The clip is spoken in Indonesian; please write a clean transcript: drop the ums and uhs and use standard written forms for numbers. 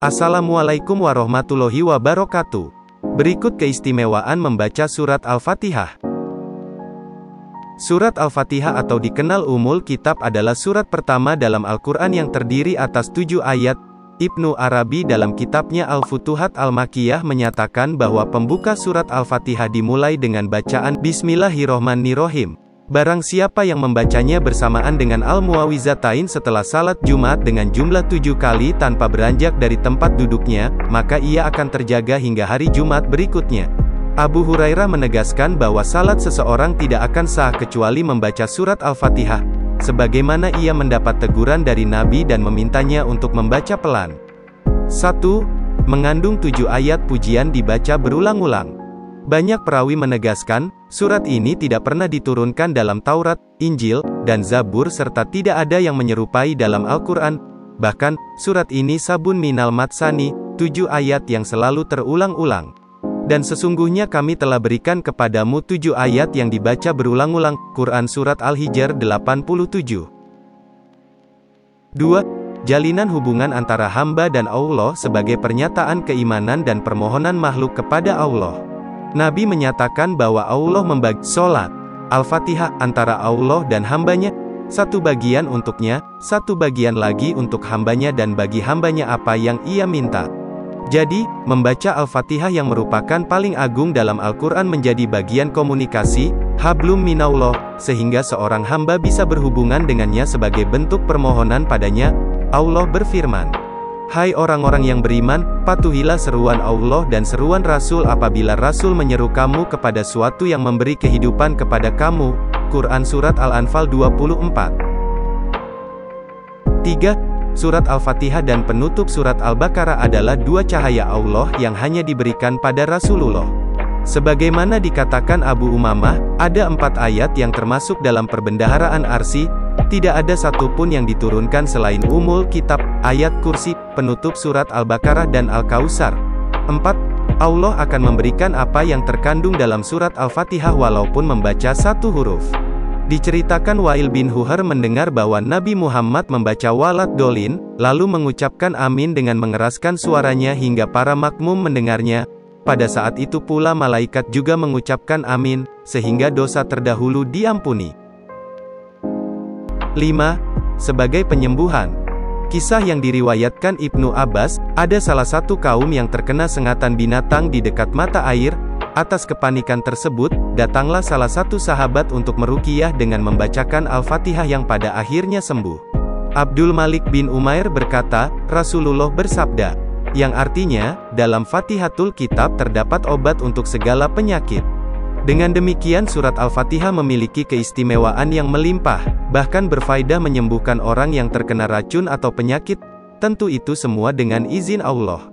Assalamualaikum warahmatullahi wabarakatuh. Berikut keistimewaan membaca surat Al-Fatihah. Surat Al-Fatihah atau dikenal Ummul Kitab adalah surat pertama dalam Al-Quran yang terdiri atas 7 ayat. Ibnu Arabi dalam kitabnya Al-Futuhat Al-Makkiyah menyatakan bahwa pembuka surat Al-Fatihah dimulai dengan bacaan Bismillahirrohmanirrohim. Barang siapa yang membacanya bersamaan dengan Al-Muawwizatain setelah salat Jumat dengan jumlah 7 kali tanpa beranjak dari tempat duduknya, maka ia akan terjaga hingga hari Jumat berikutnya. Abu Hurairah menegaskan bahwa salat seseorang tidak akan sah kecuali membaca surat Al-Fatihah, sebagaimana ia mendapat teguran dari Nabi dan memintanya untuk membaca pelan. 1. Mengandung 7 ayat pujian dibaca berulang-ulang. Banyak perawi menegaskan, surat ini tidak pernah diturunkan dalam Taurat, Injil, dan Zabur serta tidak ada yang menyerupai dalam Al-Quran. Bahkan, surat ini sabun minal matsani, 7 ayat yang selalu terulang-ulang. Dan sesungguhnya kami telah berikan kepadamu 7 ayat yang dibaca berulang-ulang. Quran Surat Al-Hijr 87. 2. Jalinan hubungan antara hamba dan Allah sebagai pernyataan keimanan dan permohonan makhluk kepada Allah. Nabi menyatakan bahwa Allah membagi sholat Al-Fatihah antara Allah dan hambanya, satu bagian untuknya, satu bagian lagi untuk hambanya dan bagi hambanya apa yang ia minta. Jadi, membaca Al-Fatihah yang merupakan paling agung dalam Al-Quran menjadi bagian komunikasi, hablum minallah, sehingga seorang hamba bisa berhubungan dengannya sebagai bentuk permohonan padanya. Allah berfirman, "Hai orang-orang yang beriman, patuhilah seruan Allah dan seruan Rasul apabila Rasul menyeru kamu kepada suatu yang memberi kehidupan kepada kamu." Quran Surat Al-Anfal 24. 3. Surat Al-Fatihah dan penutup surat Al-Baqarah adalah 2 cahaya Allah yang hanya diberikan pada Rasulullah. Sebagaimana dikatakan Abu Umamah, ada 4 ayat yang termasuk dalam perbendaharaan Arsy. Tidak ada satupun yang diturunkan selain Ummul Kitab, ayat kursi, penutup surat Al-Baqarah dan Al-Kautsar. 4. Allah akan memberikan apa yang terkandung dalam surat Al-Fatihah walaupun membaca 1 huruf. Diceritakan Wa'il bin Hujr mendengar bahwa Nabi Muhammad membaca Walad Dolin, lalu mengucapkan amin dengan mengeraskan suaranya hingga para makmum mendengarnya. Pada saat itu pula malaikat juga mengucapkan amin, sehingga dosa terdahulu diampuni. 5. Sebagai penyembuhan. Kisah yang diriwayatkan Ibnu Abbas, ada salah satu kaum yang terkena sengatan binatang di dekat mata air. Atas kepanikan tersebut, datanglah salah satu sahabat untuk meruqyah dengan membacakan Al-Fatihah yang pada akhirnya sembuh. Abdul Malik bin Umair berkata, Rasulullah bersabda, yang artinya, dalam Fatihatul Kitab terdapat obat untuk segala penyakit. Dengan demikian surat Al-Fatihah memiliki keistimewaan yang melimpah, bahkan berfaedah menyembuhkan orang yang terkena racun atau penyakit, tentu itu semua dengan izin Allah.